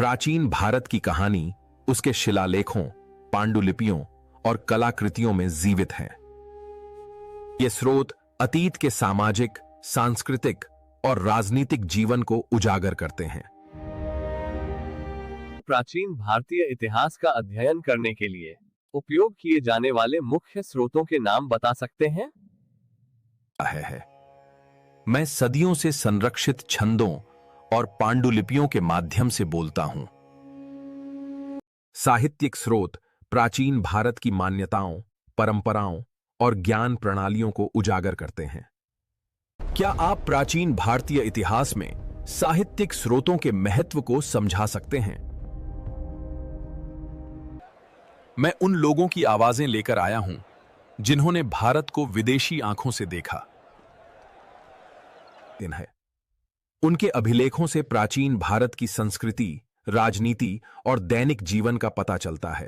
प्राचीन भारत की कहानी उसके शिलालेखों, पांडुलिपियों और कलाकृतियों में जीवित है। ये स्रोत अतीत के सामाजिक, सांस्कृतिक और राजनीतिक जीवन को उजागर करते हैं। प्राचीन भारतीय इतिहास का अध्ययन करने के लिए उपयोग किए जाने वाले मुख्य स्रोतों के नाम बता सकते हैं? मैं सदियों से संरक्षित छंदों और पांडुलिपियों के माध्यम से बोलता हूं। साहित्यिक स्रोत प्राचीन भारत की मान्यताओं, परंपराओं और ज्ञान प्रणालियों को उजागर करते हैं। क्या आप प्राचीन भारतीय इतिहास में साहित्यिक स्रोतों के महत्व को समझा सकते हैं? मैं उन लोगों की आवाजें लेकर आया हूं जिन्होंने भारत को विदेशी आंखों से देखा। उनके अभिलेखों से प्राचीन भारत की संस्कृति, राजनीति और दैनिक जीवन का पता चलता है।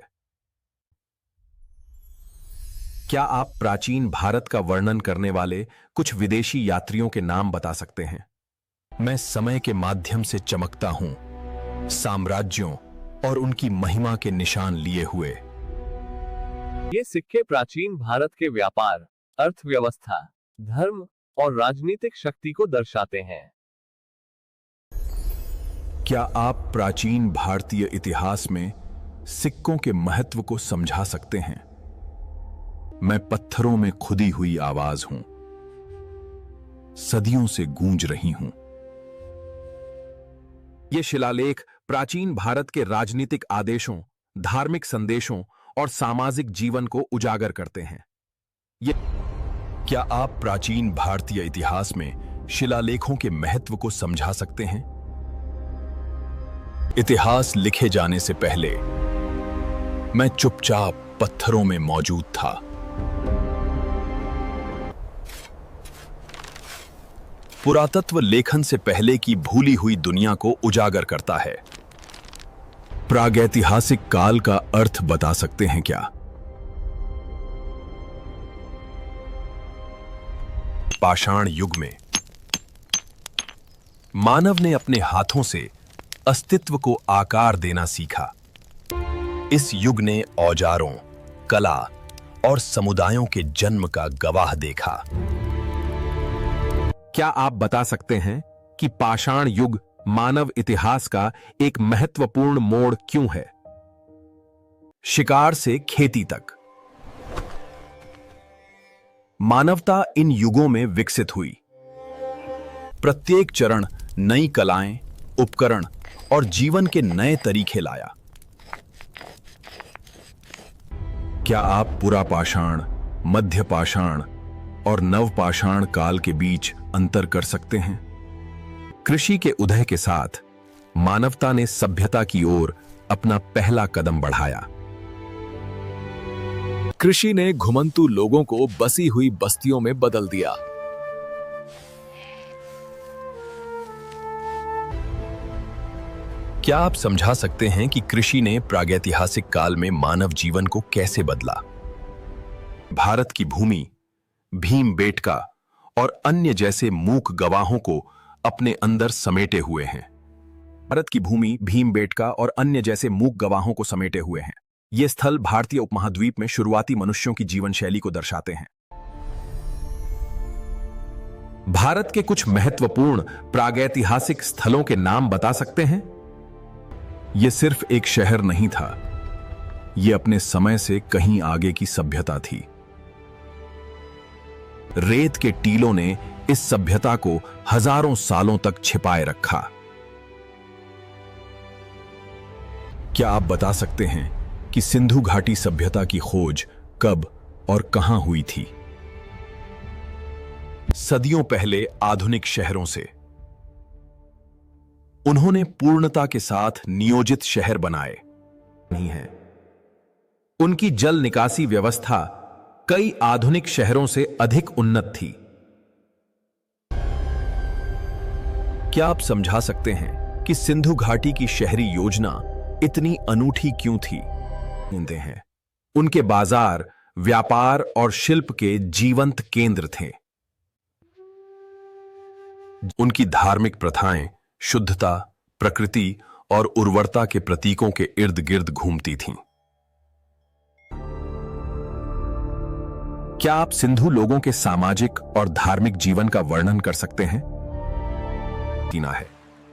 क्या आप प्राचीन भारत का वर्णन करने वाले कुछ विदेशी यात्रियों के नाम बता सकते हैं? मैं समय के माध्यम से चमकता हूं, साम्राज्यों और उनकी महिमा के निशान लिए हुए। ये सिक्के प्राचीन भारत के व्यापार, अर्थव्यवस्था, धर्म और राजनीतिक शक्ति को दर्शाते हैं। क्या आप प्राचीन भारतीय इतिहास में सिक्कों के महत्व को समझा सकते हैं? मैं पत्थरों में खुदी हुई आवाज हूं, सदियों से गूंज रही हूं। ये शिलालेख प्राचीन भारत के राजनीतिक आदेशों, धार्मिक संदेशों और सामाजिक जीवन को उजागर करते हैं। क्या आप प्राचीन भारतीय इतिहास में शिलालेखों के महत्व को समझा सकते हैं? इतिहास लिखे जाने से पहले मैं चुपचाप पत्थरों में मौजूद था। पुरातत्व लेखन से पहले की भूली हुई दुनिया को उजागर करता है। प्रागैतिहासिक काल का अर्थ बता सकते हैं क्या? पाषाण युग में मानव ने अपने हाथों से अस्तित्व को आकार देना सीखा। इस युग ने औजारों, कला और समुदायों के जन्म का गवाह देखा। क्या आप बता सकते हैं कि पाषाण युग मानव इतिहास का एक महत्वपूर्ण मोड़ क्यों है? शिकार से खेती तक मानवता इन युगों में विकसित हुई। प्रत्येक चरण नई कलाएं, उपकरण और जीवन के नए तरीके लाया। क्या आप पुरापाषाण, मध्य पाषाण और नवपाषाण काल के बीच अंतर कर सकते हैं? कृषि के उदय के साथ मानवता ने सभ्यता की ओर अपना पहला कदम बढ़ाया। कृषि ने घुमंतू लोगों को बसी हुई बस्तियों में बदल दिया। क्या आप समझा सकते हैं कि कृषि ने प्रागैतिहासिक काल में मानव जीवन को कैसे बदला? भारत की भूमि भीमबेटका और अन्य जैसे मूक गवाहों को अपने अंदर समेटे हुए हैं। भारत की भूमि भीमबेटका और अन्य जैसे मूक गवाहों को समेटे हुए हैं। ये स्थल भारतीय उपमहाद्वीप में शुरुआती मनुष्यों की जीवन शैली को दर्शाते हैं। भारत के कुछ महत्वपूर्ण प्रागैतिहासिक स्थलों के नाम बता सकते हैं? यह सिर्फ एक शहर नहीं था, यह अपने समय से कहीं आगे की सभ्यता थी। रेत के टीलों ने इस सभ्यता को हजारों सालों तक छिपाए रखा। क्या आप बता सकते हैं कि सिंधु घाटी सभ्यता की खोज कब और कहां हुई थी? सदियों पहले आधुनिक शहरों से। उन्होंने पूर्णता के साथ नियोजित शहर बनाए नहीं है। उनकी जल निकासी व्यवस्था कई आधुनिक शहरों से अधिक उन्नत थी। क्या आप समझा सकते हैं कि सिंधु घाटी की शहरी योजना इतनी अनूठी क्यों थी? उनके बाजार, व्यापार और शिल्प के जीवंत केंद्र थे। उनकी धार्मिक प्रथाएं शुद्धता, प्रकृति और उर्वरता के प्रतीकों के इर्द गिर्द घूमती थीं। क्या आप सिंधु लोगों के सामाजिक और धार्मिक जीवन का वर्णन कर सकते हैं? तीना है,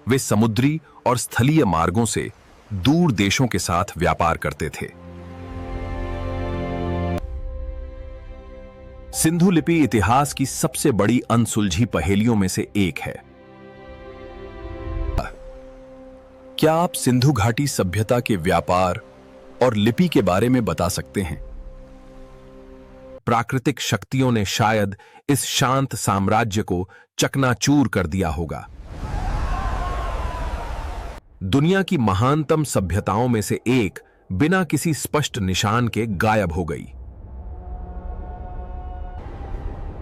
वे समुद्री और स्थलीय मार्गों से दूर देशों के साथ व्यापार करते थे। सिंधु लिपि इतिहास की सबसे बड़ी अनसुलझी पहेलियों में से एक है। क्या आप सिंधु घाटी सभ्यता के व्यापार और लिपि के बारे में बता सकते हैं? प्राकृतिक शक्तियों ने शायद इस शांत साम्राज्य को चकनाचूर कर दिया होगा। दुनिया की महानतम सभ्यताओं में से एक बिना किसी स्पष्ट निशान के गायब हो गई।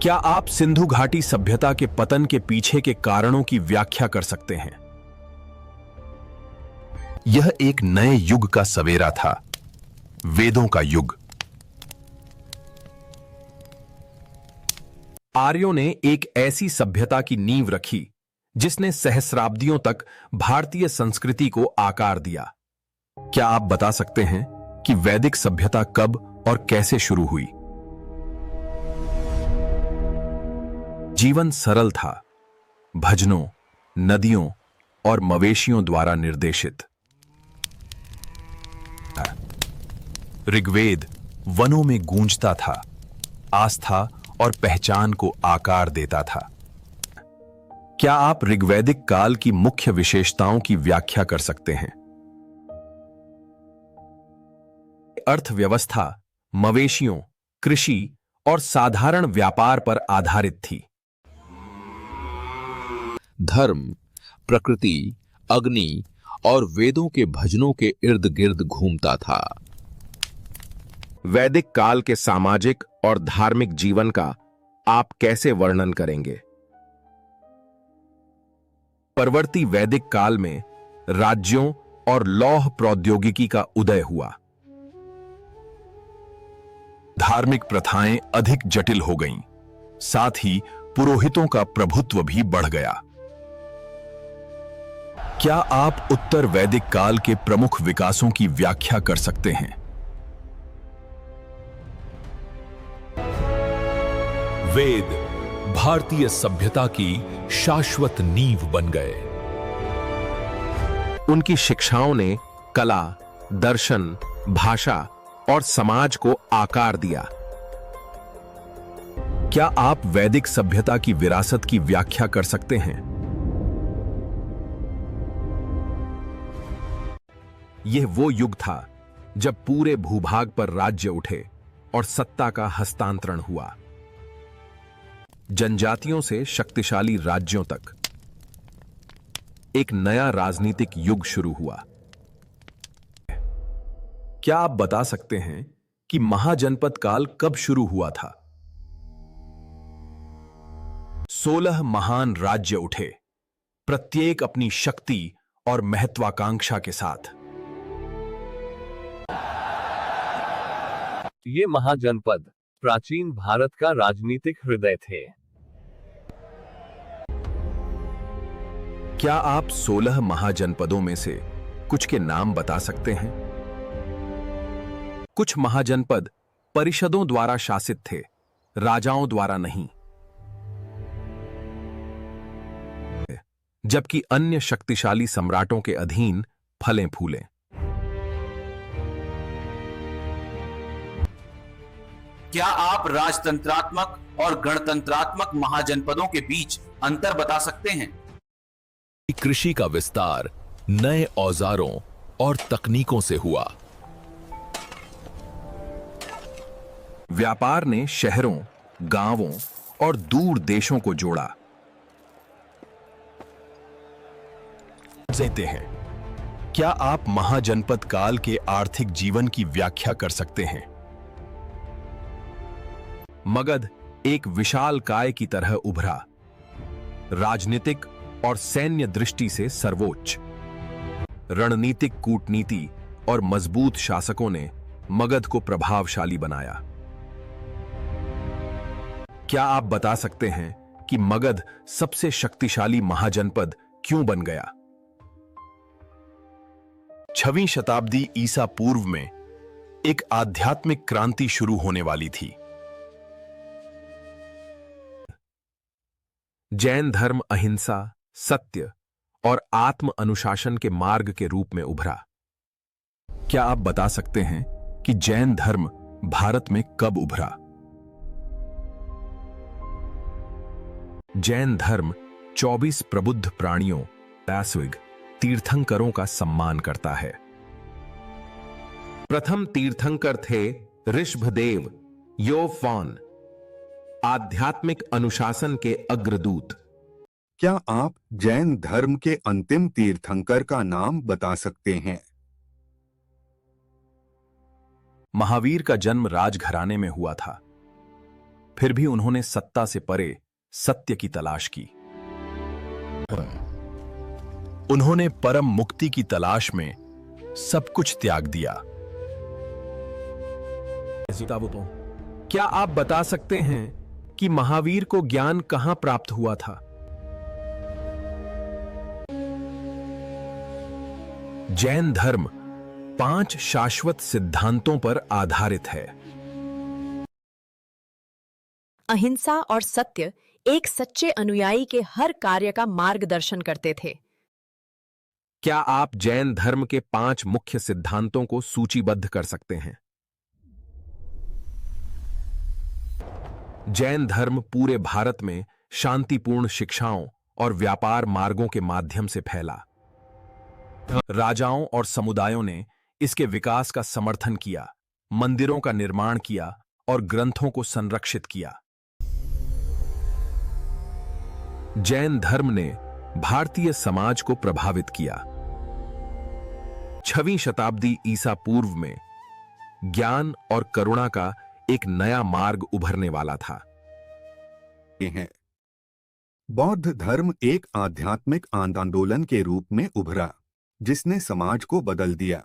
क्या आप सिंधु घाटी सभ्यता के पतन के पीछे के कारणों की व्याख्या कर सकते हैं? यह एक नए युग का सवेरा था, वेदों का युग। आर्यों ने एक ऐसी सभ्यता की नींव रखी जिसने सहस्राब्दियों तक भारतीय संस्कृति को आकार दिया। क्या आप बता सकते हैं कि वैदिक सभ्यता कब और कैसे शुरू हुई? जीवन सरल था, भजनों, नदियों और मवेशियों द्वारा निर्देशित। ऋग्वेद वनों में गूंजता था, आस्था और पहचान को आकार देता था। क्या आप ऋग्वैदिक काल की मुख्य विशेषताओं की व्याख्या कर सकते हैं? अर्थव्यवस्था मवेशियों, कृषि और साधारण व्यापार पर आधारित थी। धर्म, प्रकृति, अग्नि और वेदों के भजनों के इर्द गिर्द घूमता था। वैदिक काल के सामाजिक और धार्मिक जीवन का आप कैसे वर्णन करेंगे? परवर्ती वैदिक काल में राज्यों और लौह प्रौद्योगिकी का उदय हुआ। धार्मिक प्रथाएं अधिक जटिल हो गईं, साथ ही पुरोहितों का प्रभुत्व भी बढ़ गया। क्या आप उत्तर वैदिक काल के प्रमुख विकासों की व्याख्या कर सकते हैं? वेद भारतीय सभ्यता की शाश्वत नींव बन गए। उनकी शिक्षाओं ने कला, दर्शन, भाषा और समाज को आकार दिया। क्या आप वैदिक सभ्यता की विरासत की व्याख्या कर सकते हैं? यह वो युग था जब पूरे भूभाग पर राज्य उठे और सत्ता का हस्तांतरण हुआ। जनजातियों से शक्तिशाली राज्यों तक एक नया राजनीतिक युग शुरू हुआ। क्या आप बता सकते हैं कि महाजनपद काल कब शुरू हुआ था? 16 महान राज्य उठे, प्रत्येक अपनी शक्ति और महत्वाकांक्षा के साथ। ये महाजनपद प्राचीन भारत का राजनीतिक हृदय थे। क्या आप 16 महाजनपदों में से कुछ के नाम बता सकते हैं? कुछ महाजनपद परिषदों द्वारा शासित थे, राजाओं द्वारा नहीं, जबकि अन्य शक्तिशाली सम्राटों के अधीन फले फूले। क्या आप राजतंत्रात्मक और गणतंत्रात्मक महाजनपदों के बीच अंतर बता सकते हैं? कृषि का विस्तार नए औजारों और तकनीकों से हुआ। व्यापार ने शहरों, गांवों और दूर देशों को जोड़ा। कहते हैं, क्या आप महाजनपद काल के आर्थिक जीवन की व्याख्या कर सकते हैं? मगध एक विशाल काय की तरह उभरा, राजनीतिक और सैन्य दृष्टि से सर्वोच्च। रणनीतिक कूटनीति और मजबूत शासकों ने मगध को प्रभावशाली बनाया। क्या आप बता सकते हैं कि मगध सबसे शक्तिशाली महाजनपद क्यों बन गया? 6वीं शताब्दी ईसा पूर्व में एक आध्यात्मिक क्रांति शुरू होने वाली थी। जैन धर्म अहिंसा, सत्य और आत्म अनुशासन के मार्ग के रूप में उभरा। क्या आप बता सकते हैं कि जैन धर्म भारत में कब उभरा? जैन धर्म 24 प्रबुद्ध प्राणियों वैश्विक तीर्थंकरों का सम्मान करता है। प्रथम तीर्थंकर थे ऋषभदेव योफॉन, आध्यात्मिक अनुशासन के अग्रदूत। क्या आप जैन धर्म के अंतिम तीर्थंकर का नाम बता सकते हैं? महावीर का जन्म राजघराने में हुआ था, फिर भी उन्होंने सत्ता से परे सत्य की तलाश की। उन्होंने परम मुक्ति की तलाश में सब कुछ त्याग दिया। क्या आप बता सकते हैं कि महावीर को ज्ञान कहां प्राप्त हुआ था? जैन धर्म 5 शाश्वत सिद्धांतों पर आधारित है। अहिंसा और सत्य एक सच्चे अनुयायी के हर कार्य का मार्गदर्शन करते थे। क्या आप जैन धर्म के 5 मुख्य सिद्धांतों को सूचीबद्ध कर सकते हैं? जैन धर्म पूरे भारत में शांतिपूर्ण शिक्षाओं और व्यापार मार्गों के माध्यम से फैला। राजाओं और समुदायों ने इसके विकास का समर्थन किया, मंदिरों का निर्माण किया और ग्रंथों को संरक्षित किया। जैन धर्म ने भारतीय समाज को प्रभावित किया। 6वीं शताब्दी ईसा पूर्व में ज्ञान और करुणा का एक नया मार्ग उभरने वाला था। बौद्ध धर्म एक आध्यात्मिक आंदोलन के रूप में उभरा, जिसने समाज को बदल दिया।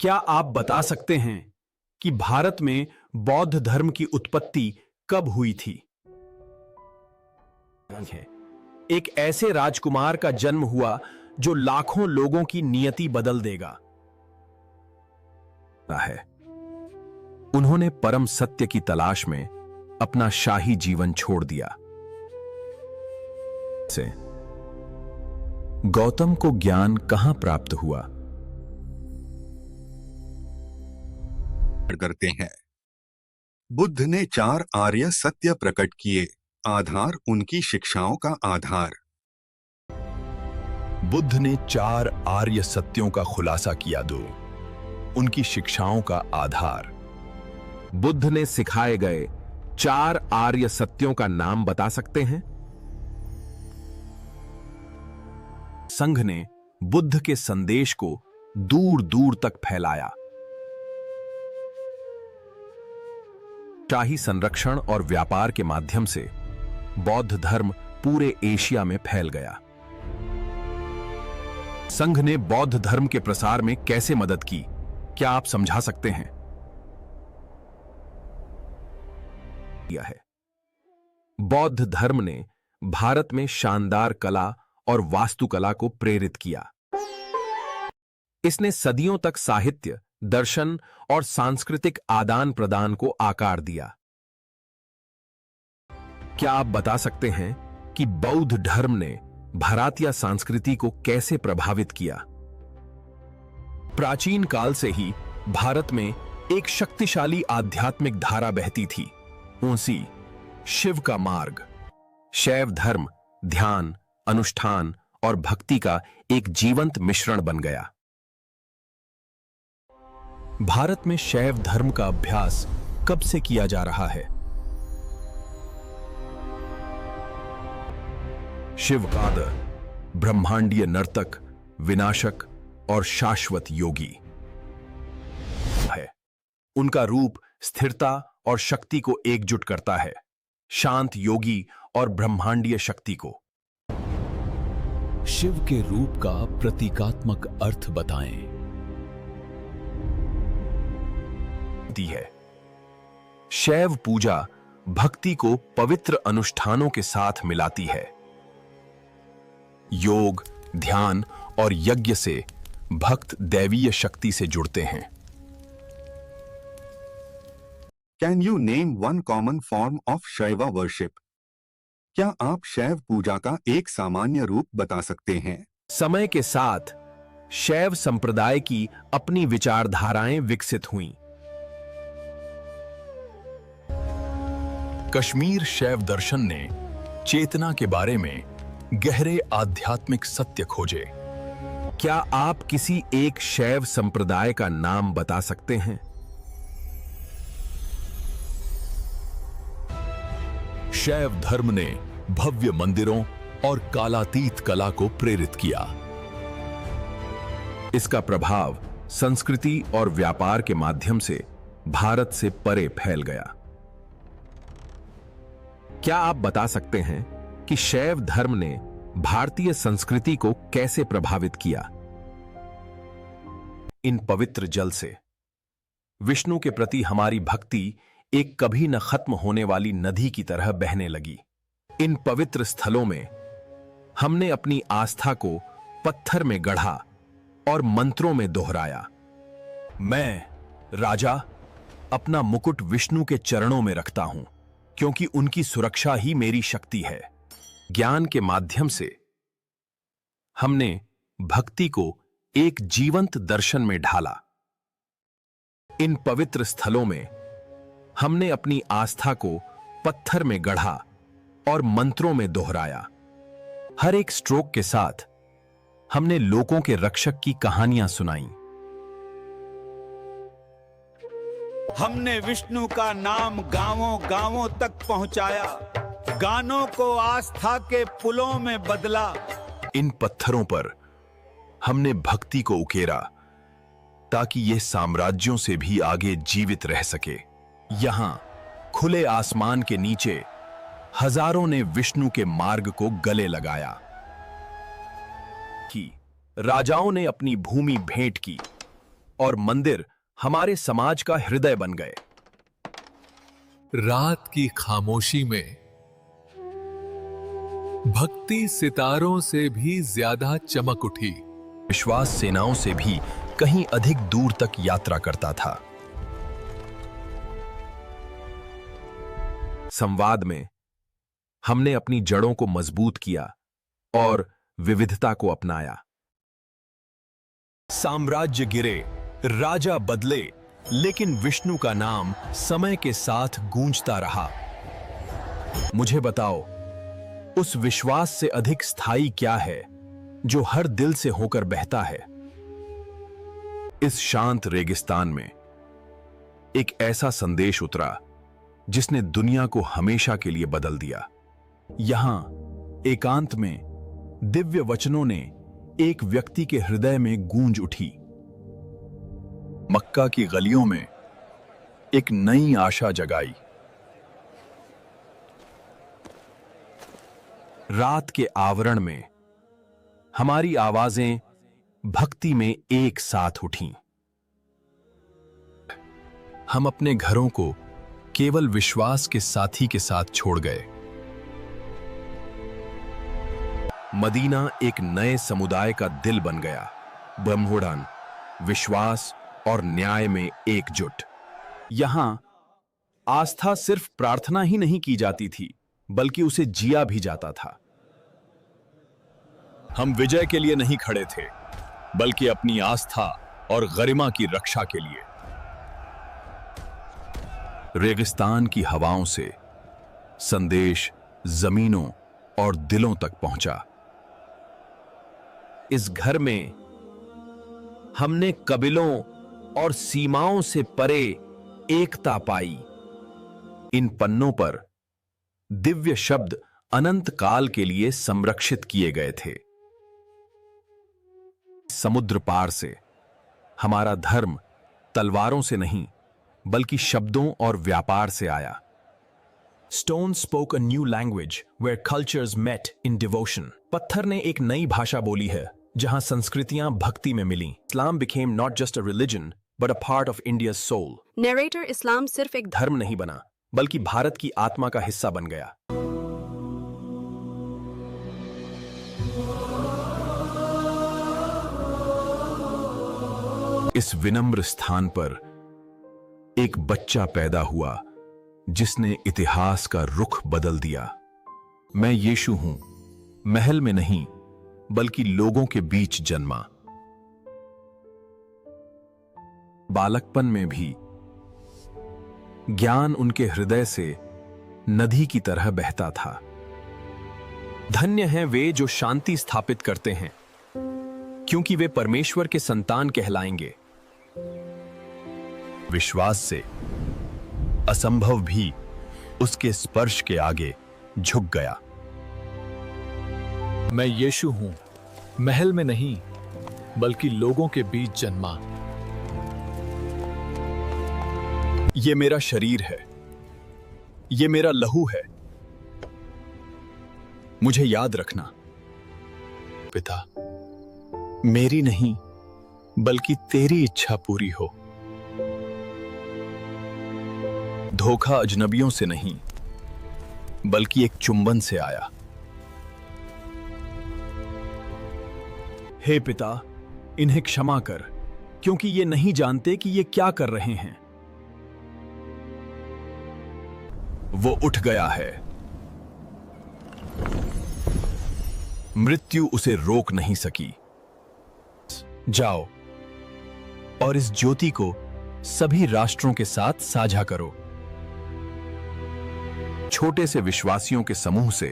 क्या आप बता सकते हैं कि भारत में बौद्ध धर्म की उत्पत्ति कब हुई थी? एक ऐसे राजकुमार का जन्म हुआ जो लाखों लोगों की नियति बदल देगा। उन्होंने परम सत्य की तलाश में अपना शाही जीवन छोड़ दिया। गौतम को ज्ञान कहां प्राप्त हुआ? करते हैं। बुद्ध ने 4 आर्य सत्य प्रकट किए, आधार उनकी शिक्षाओं का आधार। बुद्ध ने 4 आर्य सत्यों का खुलासा किया। 2 उनकी शिक्षाओं का आधार। बुद्ध ने सिखाए गए 4 आर्य सत्यों का नाम बता सकते हैं? संघ ने बुद्ध के संदेश को दूर दूर तक फैलाया। शाही संरक्षण और व्यापार के माध्यम से बौद्ध धर्म पूरे एशिया में फैल गया। संघ ने बौद्ध धर्म के प्रसार में कैसे मदद की? क्या आप समझा सकते हैं? है बौद्ध धर्म ने भारत में शानदार कला और वास्तुकला को प्रेरित किया। इसने सदियों तक साहित्य, दर्शन और सांस्कृतिक आदान प्रदान को आकार दिया। क्या आप बता सकते हैं कि बौद्ध धर्म ने भारतीय संस्कृति को कैसे प्रभावित किया? प्राचीन काल से ही भारत में एक शक्तिशाली आध्यात्मिक धारा बहती थी, उसी शिव का मार्ग। शैव धर्म ध्यान, अनुष्ठान और भक्ति का एक जीवंत मिश्रण बन गया। भारत में शैव धर्म का अभ्यास कब से किया जा रहा है? शिवपाद ब्रह्मांडीय नर्तक, विनाशक और शाश्वत योगी है। उनका रूप स्थिरता और शक्ति को एकजुट करता है, शांत योगी और ब्रह्मांडीय शक्ति को। शिव के रूप का प्रतीकात्मक अर्थ बताएं। है शैव पूजा भक्ति को पवित्र अनुष्ठानों के साथ मिलाती है। योग, ध्यान और यज्ञ से भक्त दैवीय शक्ति से जुड़ते हैं। Can you name one common form of शैव वर्शिप? क्या आप शैव पूजा का एक सामान्य रूप बता सकते हैं? समय के साथ शैव संप्रदाय की अपनी विचारधाराएं विकसित हुईं। कश्मीर शैव दर्शन ने चेतना के बारे में गहरे आध्यात्मिक सत्य खोजे। क्या आप किसी एक शैव संप्रदाय का नाम बता सकते हैं? शैव धर्म ने भव्य मंदिरों और कालातीत कला को प्रेरित किया। इसका प्रभाव संस्कृति और व्यापार के माध्यम से भारत से परे फैल गया। क्या आप बता सकते हैं कि शैव धर्म ने भारतीय संस्कृति को कैसे प्रभावित किया? इन पवित्र जल से विष्णु के प्रति हमारी भक्ति एक कभी न खत्म होने वाली नदी की तरह बहने लगी। इन पवित्र स्थलों में हमने अपनी आस्था को पत्थर में गढ़ा और मंत्रों में दोहराया। मैं, राजा, अपना मुकुट विष्णु के चरणों में रखता हूं, क्योंकि उनकी सुरक्षा ही मेरी शक्ति है। ज्ञान के माध्यम से हमने भक्ति को एक जीवंत दर्शन में ढाला। इन पवित्र स्थलों में हमने अपनी आस्था को पत्थर में गढ़ा और मंत्रों में दोहराया। हर एक स्ट्रोक के साथ हमने लोगों के रक्षक की कहानियां सुनाई। हमने विष्णु का नाम गांवों गांवों तक पहुंचाया, गानों को आस्था के पुलों में बदला। इन पत्थरों पर हमने भक्ति को उकेरा ताकि यह साम्राज्यों से भी आगे जीवित रह सके। यहां खुले आसमान के नीचे हजारों ने विष्णु के मार्ग को गले लगाया कि राजाओं ने अपनी भूमि भेंट की और मंदिर हमारे समाज का हृदय बन गए। रात की खामोशी में भक्ति सितारों से भी ज्यादा चमक उठी। विश्वास सेनाओं से भी कहीं अधिक दूर तक यात्रा करता था। संवाद में हमने अपनी जड़ों को मजबूत किया और विविधता को अपनाया। साम्राज्य गिरे, राजा बदले, लेकिन विष्णु का नाम समय के साथ गूंजता रहा। मुझे बताओ, उस विश्वास से अधिक स्थायी क्या है जो हर दिल से होकर बहता है? इस शांत रेगिस्तान में एक ऐसा संदेश उतरा जिसने दुनिया को हमेशा के लिए बदल दिया। यहां एकांत में दिव्य वचनों ने एक व्यक्ति के हृदय में गूंज उठी। मक्का की गलियों में एक नई आशा जगाई। रात के आवरण में हमारी आवाजें भक्ति में एक साथ उठीं। हम अपने घरों को केवल विश्वास के साथी के साथ छोड़ गए। मदीना एक नए समुदाय का दिल बन गया। ब्रह्मोड़ान, विश्वास और न्याय में एकजुट। यहां आस्था सिर्फ प्रार्थना ही नहीं की जाती थी, बल्कि उसे जिया भी जाता था। हम विजय के लिए नहीं खड़े थे, बल्कि अपनी आस्था और गरिमा की रक्षा के लिए। रेगिस्तान की हवाओं से संदेश जमीनों और दिलों तक पहुंचा। इस घर में हमने कबीलों और सीमाओं से परे एकता पाई। इन पन्नों पर दिव्य शब्द अनंत काल के लिए संरक्षित किए गए थे। समुद्र पार से हमारा धर्म तलवारों से नहीं, बल्कि शब्दों और व्यापार से आया। Stone spoke a new language where cultures met in devotion. पत्थर ने एक नई भाषा बोली है जहां संस्कृतियां भक्ति में मिली। इस्लाम became not just a religion but a part of India's soul. Narrator इस्लाम सिर्फ एक धर्म नहीं बना, बल्कि भारत की आत्मा का हिस्सा बन गया। इस विनम्र स्थान पर एक बच्चा पैदा हुआ जिसने इतिहास का रुख बदल दिया। मैं यीशु हूं, महल में नहीं बल्कि लोगों के बीच जन्मा। बालकपन में भी ज्ञान उनके हृदय से नदी की तरह बहता था। धन्य हैं वे जो शांति स्थापित करते हैं, क्योंकि वे परमेश्वर के संतान कहलाएंगे। विश्वास से असंभव भी उसके स्पर्श के आगे झुक गया। मैं यीशु हूं, महल में नहीं बल्कि लोगों के बीच जन्मा। ये मेरा शरीर है, ये मेरा लहू है। मुझे याद रखना। पिता, मेरी नहीं बल्कि तेरी इच्छा पूरी हो। धोखा अजनबियों से नहीं बल्कि एक चुंबन से आया। हे पिता, इन्हें क्षमा कर, क्योंकि ये नहीं जानते कि ये क्या कर रहे हैं। वो उठ गया है। मृत्यु उसे रोक नहीं सकी। जाओ और इस ज्योति को सभी राष्ट्रों के साथ साझा करो। छोटे से विश्वासियों के समूह से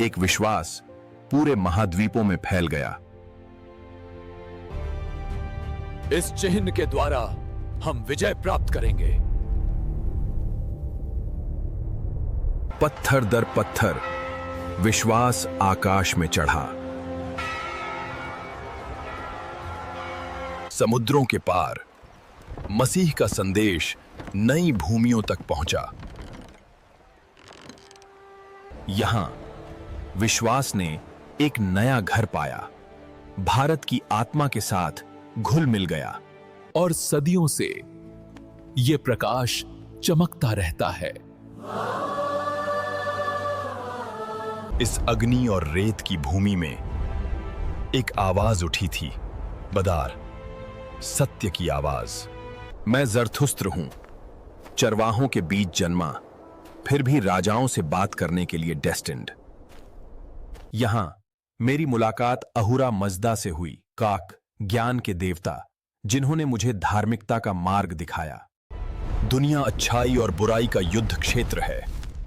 एक विश्वास पूरे महाद्वीपों में फैल गया। इस चिन्ह के द्वारा हम विजय प्राप्त करेंगे। पत्थर दर पत्थर विश्वास आकाश में चढ़ा। समुद्रों के पार मसीह का संदेश नई भूमियों तक पहुंचा। यहां विश्वास ने एक नया घर पाया, भारत की आत्मा के साथ घुल मिल गया। और सदियों से यह प्रकाश चमकता रहता है। इस अग्नि और रेत की भूमि में एक आवाज उठी थी, बदार, सत्य की आवाज। मैं जरथुस्त्र हूं, चरवाहों के बीच जन्मा, फिर भी राजाओं से बात करने के लिए डेस्टिन्ड। यहां मेरी मुलाकात अहुरा मजदा से हुई, काक, ज्ञान के देवता, जिन्होंने मुझे धार्मिकता का मार्ग दिखाया। दुनिया अच्छाई और बुराई का युद्ध क्षेत्र है,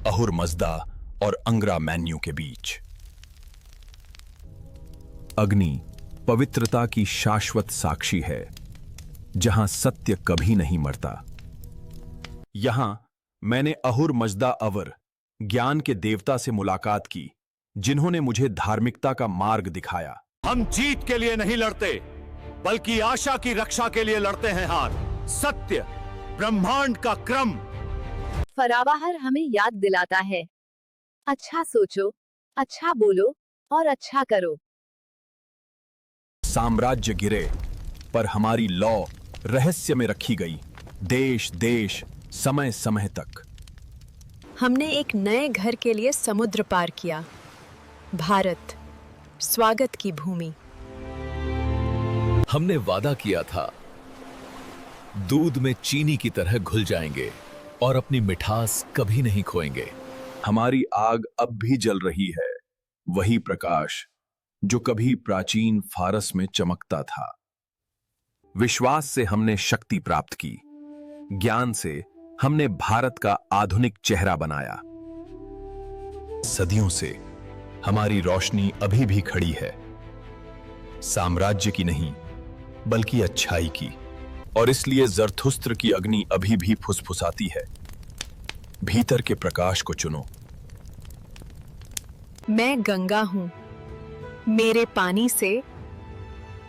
अहुर मजदा और अंग्रा मैन्यू के बीच। अग्नि पवित्रता की शाश्वत साक्षी है, जहां सत्य कभी नहीं मरता। यहां मैंने अहुर मजदा अवर, ज्ञान के देवता से मुलाकात की, जिन्होंने मुझे धार्मिकता का मार्ग दिखाया। हम जीत के लिए नहीं लड़ते, बल्कि आशा की रक्षा के लिए लड़ते हैं। हार सत्य, ब्रह्मांड का क्रम। फरावाहर हमें याद दिलाता है, अच्छा सोचो, अच्छा बोलो और अच्छा करो। साम्राज्य गिरे, पर हमारी लौ रहस्य में रखी गई, देश देश समय समय तक। हमने एक नए घर के लिए समुद्र पार किया। भारत, स्वागत की भूमि। हमने वादा किया था, दूध में चीनी की तरह घुल जाएंगे और अपनी मिठास कभी नहीं खोएंगे। हमारी आग अब भी जल रही है, वही प्रकाश जो कभी प्राचीन फारस में चमकता था। विश्वास से हमने शक्ति प्राप्त की, ज्ञान से हमने भारत का आधुनिक चेहरा बनाया। सदियों से हमारी रोशनी अभी भी खड़ी है, साम्राज्य की नहीं बल्कि अच्छाई की। और इसलिए जरथुस्त्र की अग्नि अभी भी फुसफुसाती है। भीतर के प्रकाश को चुनो। मैं गंगा हूं, मेरे पानी से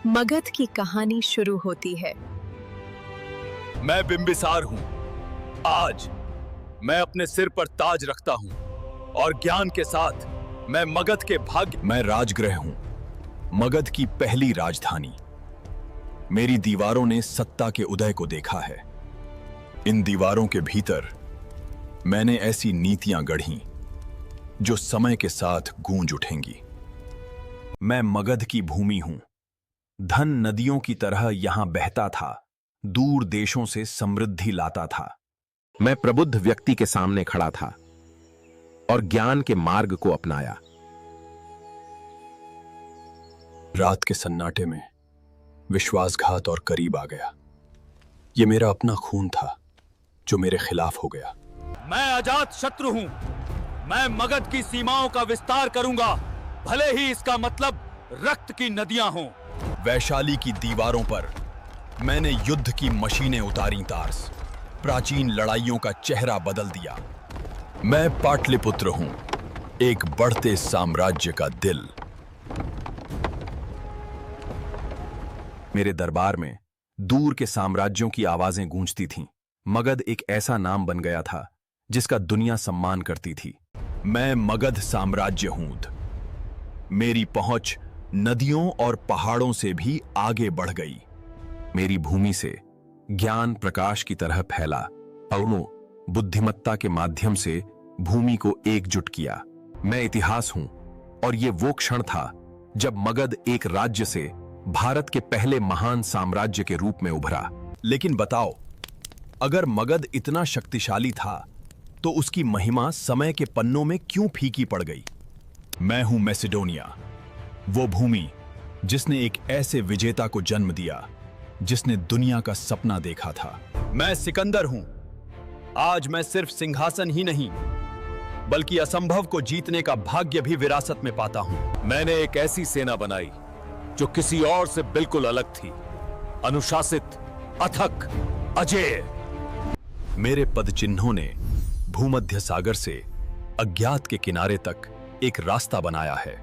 मगध की कहानी शुरू होती है। मैं बिंबिसार हूं, आज मैं अपने सिर पर ताज रखता हूं और ज्ञान के साथ मैं मगध के भाग्य। मैं राजगृह हूं, मगध की पहली राजधानी। मेरी दीवारों ने सत्ता के उदय को देखा है। इन दीवारों के भीतर मैंने ऐसी नीतियां गढ़ी जो समय के साथ गूंज उठेंगी। मैं मगध की भूमि हूं, धन नदियों की तरह यहां बहता था, दूर देशों से समृद्धि लाता था। मैं प्रबुद्ध व्यक्ति के सामने खड़ा था और ज्ञान के मार्ग को अपनाया। रात के सन्नाटे में विश्वासघात और करीब आ गया। यह मेरा अपना खून था जो मेरे खिलाफ हो गया। मैं अजात शत्रु हूं। मैं मगध की सीमाओं का विस्तार करूंगा, भले ही इसका मतलब रक्त की नदियां हों। वैशाली की दीवारों पर मैंने युद्ध की मशीनें उतारी तार्स, प्राचीन लड़ाइयों का चेहरा बदल दिया। मैं पाटलिपुत्र हूं, एक बढ़ते साम्राज्य का दिल। मेरे दरबार में दूर के साम्राज्यों की आवाजें गूंजती थीं। मगध एक ऐसा नाम बन गया था जिसका दुनिया सम्मान करती थी। मैं मगध साम्राज्य हूं। मेरी पहुंच नदियों और पहाड़ों से भी आगे बढ़ गई। मेरी भूमि से ज्ञान प्रकाश की तरह फैला। अरुणों बुद्धिमत्ता के माध्यम से भूमि को एकजुट किया। मैं इतिहास हूं और यह वो क्षण था जब मगध एक राज्य से भारत के पहले महान साम्राज्य के रूप में उभरा। लेकिन बताओ, अगर मगध इतना शक्तिशाली था तो उसकी महिमा समय के पन्नों में क्यों फीकी पड़ गई? मैं हूं मैसिडोनिया, वो भूमि जिसने एक ऐसे विजेता को जन्म दिया जिसने दुनिया का सपना देखा था। मैं सिकंदर हूं। आज मैं सिर्फ सिंहासन ही नहीं बल्कि असंभव को जीतने का भाग्य भी विरासत में पाता हूं। मैंने एक ऐसी सेना बनाई जो किसी और से बिल्कुल अलग थी, अनुशासित, अथक, अजेय। मेरे पदचिन्हों ने भूमध्य सागर से अज्ञात के किनारे तक एक रास्ता बनाया है।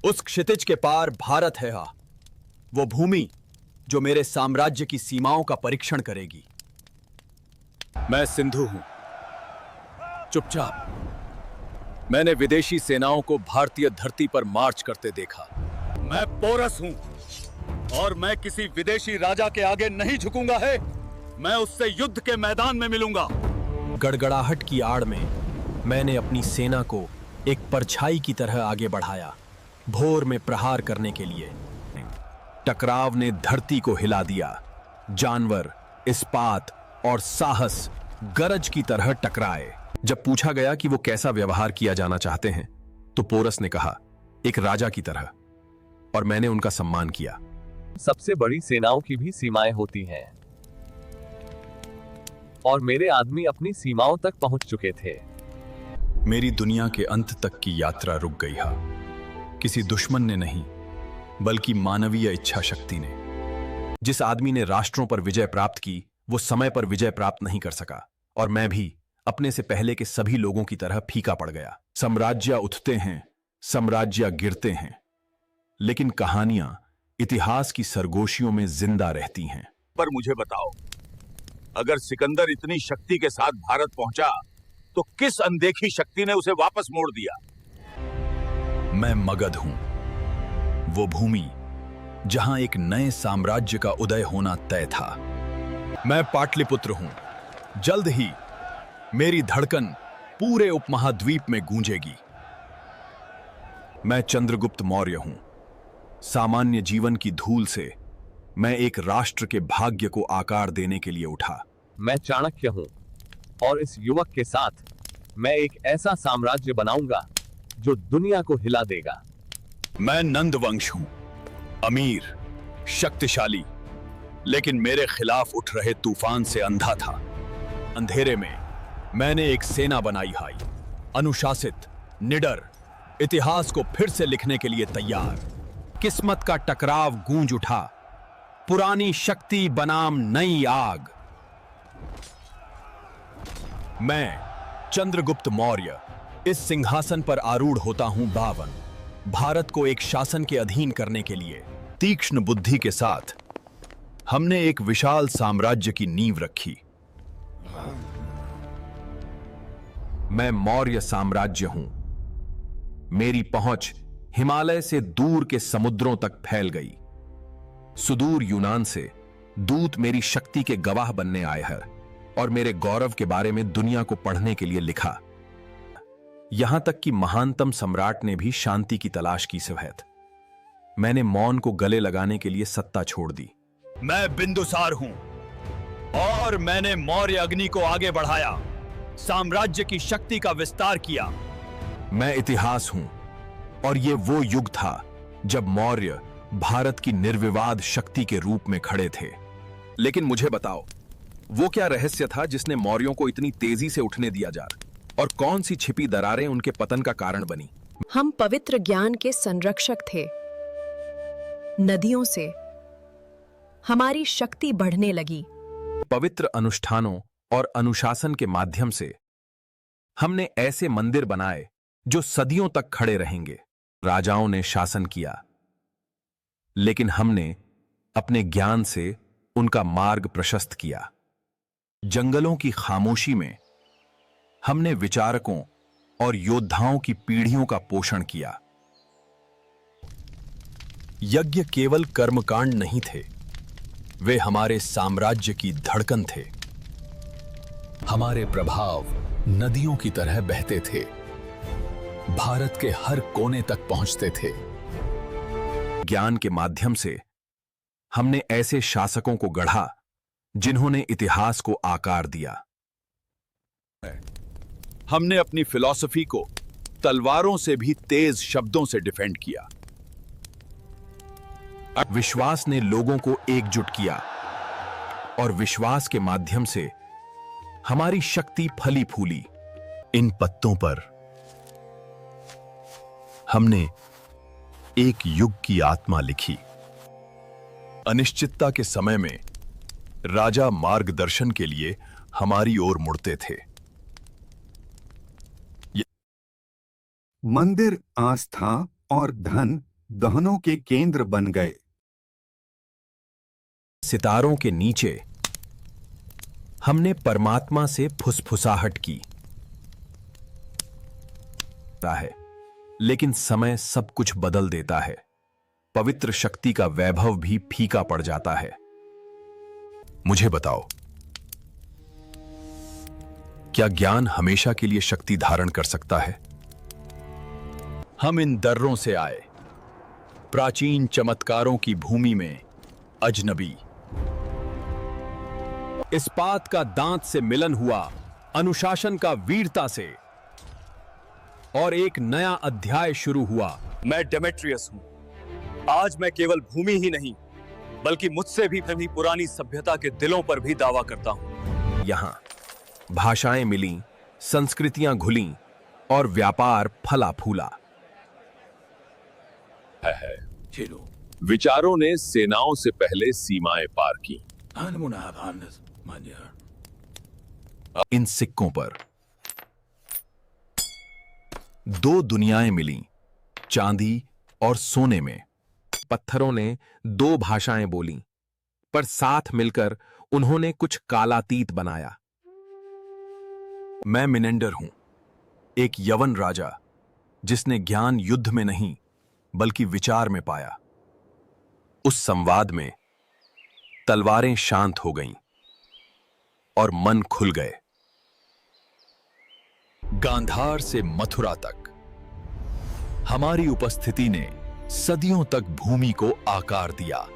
उस क्षितिज के पार भारत है, वो भूमि जो मेरे साम्राज्य की सीमाओं का परीक्षण करेगी। मैं सिंधु हूं, चुपचाप। मैंने विदेशी सेनाओं को भारतीय धरती पर मार्च करते देखा। मैं पोरस हूं और मैं किसी विदेशी राजा के आगे नहीं झुकूंगा है। मैं उससे युद्ध के मैदान में मिलूंगा। गड़गड़ाहट की आड़ में मैंने अपनी सेना को एक परछाई की तरह आगे बढ़ाया, भोर में प्रहार करने के लिए। टकराव ने धरती को हिला दिया। जानवर, इस्पात और साहस गरज की तरह टकराए। जब पूछा गया कि वो कैसा व्यवहार किया जाना चाहते हैं तो पोरस ने कहा, एक राजा की तरह, और मैंने उनका सम्मान किया। सबसे बड़ी सेनाओं की भी सीमाएं होती हैं और मेरे आदमी अपनी सीमाओं तक पहुंच चुके थे। मेरी दुनिया के अंत तक की यात्रा रुक गई है। किसी दुश्मन ने नहीं बल्कि मानवीय इच्छा शक्ति ने। जिस आदमी ने राष्ट्रों पर विजय प्राप्त की वो समय पर विजय प्राप्त नहीं कर सका, और मैं भी अपने से पहले के सभी लोगों की तरह फीका पड़ गया। साम्राज्य उठते हैं, साम्राज्य गिरते हैं, लेकिन कहानियां इतिहास की सरगोशियों में जिंदा रहती हैं। पर मुझे बताओ, अगर सिकंदर इतनी शक्ति के साथ भारत पहुंचा तो किस अनदेखी शक्ति ने उसे वापस मोड़ दिया? मैं मगध हूं, वो भूमि जहां एक नए साम्राज्य का उदय होना तय था। मैं पाटलिपुत्र हूं। जल्द ही मेरी धड़कन पूरे उपमहाद्वीप में गूंजेगी। मैं चंद्रगुप्त मौर्य हूं। सामान्य जीवन की धूल से मैं एक राष्ट्र के भाग्य को आकार देने के लिए उठा। मैं चाणक्य हूं और इस युवक के साथ मैं एक ऐसा साम्राज्य बनाऊंगा जो दुनिया को हिला देगा। मैं नंदवंश हूं, अमीर, शक्तिशाली, लेकिन मेरे खिलाफ उठ रहे तूफान से अंधा था। अंधेरे में मैंने एक सेना बनाई है, अनुशासित, निडर, इतिहास को फिर से लिखने के लिए तैयार। किस्मत का टकराव गूंज उठा, पुरानी शक्ति बनाम नई आग। मैं चंद्रगुप्त मौर्य इस सिंहासन पर आरूढ़ होता हूं 52। भारत को एक शासन के अधीन करने के लिए तीक्ष्ण बुद्धि के साथ हमने एक विशाल साम्राज्य की नींव रखी। मैं मौर्य साम्राज्य हूं। मेरी पहुंच हिमालय से दूर के समुद्रों तक फैल गई। सुदूर यूनान से दूत मेरी शक्ति के गवाह बनने आए हैं और मेरे गौरव के बारे में दुनिया को पढ़ने के लिए लिखा। यहां तक कि महानतम सम्राट ने भी शांति की तलाश की सवैत। मैंने मौन को गले लगाने के लिए सत्ता छोड़ दी। मैं बिंदुसार हूं और मैंने मौर्य अग्नि को आगे बढ़ाया, साम्राज्य की शक्ति का विस्तार किया। मैं इतिहास हूं और ये वो युग था जब मौर्य भारत की निर्विवाद शक्ति के रूप में खड़े थे। लेकिन मुझे बताओ, वो क्या रहस्य था जिसने मौर्यों को इतनी तेजी से उठने दिया जा, और कौन सी छिपी दरारें उनके पतन का कारण बनी? हम पवित्र ज्ञान के संरक्षक थे। नदियों से हमारी शक्ति बढ़ने लगी। पवित्र अनुष्ठानों और अनुशासन के माध्यम से हमने ऐसे मंदिर बनाए जो सदियों तक खड़े रहेंगे। राजाओं ने शासन किया, लेकिन हमने अपने ज्ञान से उनका मार्ग प्रशस्त किया। जंगलों की खामोशी में हमने विचारकों और योद्धाओं की पीढ़ियों का पोषण किया। यज्ञ केवल कर्मकांड नहीं थे, वे हमारे साम्राज्य की धड़कन थे। हमारे प्रभाव नदियों की तरह बहते थे, भारत के हर कोने तक पहुंचते थे। ज्ञान के माध्यम से हमने ऐसे शासकों को गढ़ा जिन्होंने इतिहास को आकार दिया। हमने अपनी फिलॉसफी को तलवारों से भी तेज शब्दों से डिफेंड किया। विश्वास ने लोगों को एकजुट किया और विश्वास के माध्यम से हमारी शक्ति फली फूली। इन पत्तों पर हमने एक युग की आत्मा लिखी। अनिश्चितता के समय में राजा मार्गदर्शन के लिए हमारी ओर मुड़ते थे। मंदिर आस्था और धन दोनों के केंद्र बन गए। सितारों के नीचे हमने परमात्मा से फुसफुसाहट की है, लेकिन समय सब कुछ बदल देता है। पवित्र शक्ति का वैभव भी फीका पड़ जाता है। मुझे बताओ, क्या ज्ञान हमेशा के लिए शक्ति धारण कर सकता है? हम इन दर्रों से आए, प्राचीन चमत्कारों की भूमि में अजनबी। इस्पात का दांत से मिलन हुआ, अनुशासन का वीरता से, और एक नया अध्याय शुरू हुआ। मैं डेमेट्रियस हूं। आज मैं केवल भूमि ही नहीं, बल्कि मुझसे भी पुरानी सभ्यता के दिलों पर भी दावा करता हूं। यहां भाषाएं मिली, संस्कृतियां घुलीं और व्यापार फला फूला। है विचारों ने सेनाओं से पहले सीमाएं पार की। इन सिक्कों पर दो दुनियाएं मिलीं, चांदी और सोने में। पत्थरों ने दो भाषाएं बोलीं, पर साथ मिलकर उन्होंने कुछ कालातीत बनाया। मैं मिनेंडर हूं, एक यवन राजा जिसने ज्ञान युद्ध में नहीं बल्कि विचार में पाया। उस संवाद में तलवारें शांत हो गईं और मन खुल गए। गांधार से मथुरा तक हमारी उपस्थिति ने सदियों तक भूमि को आकार दिया।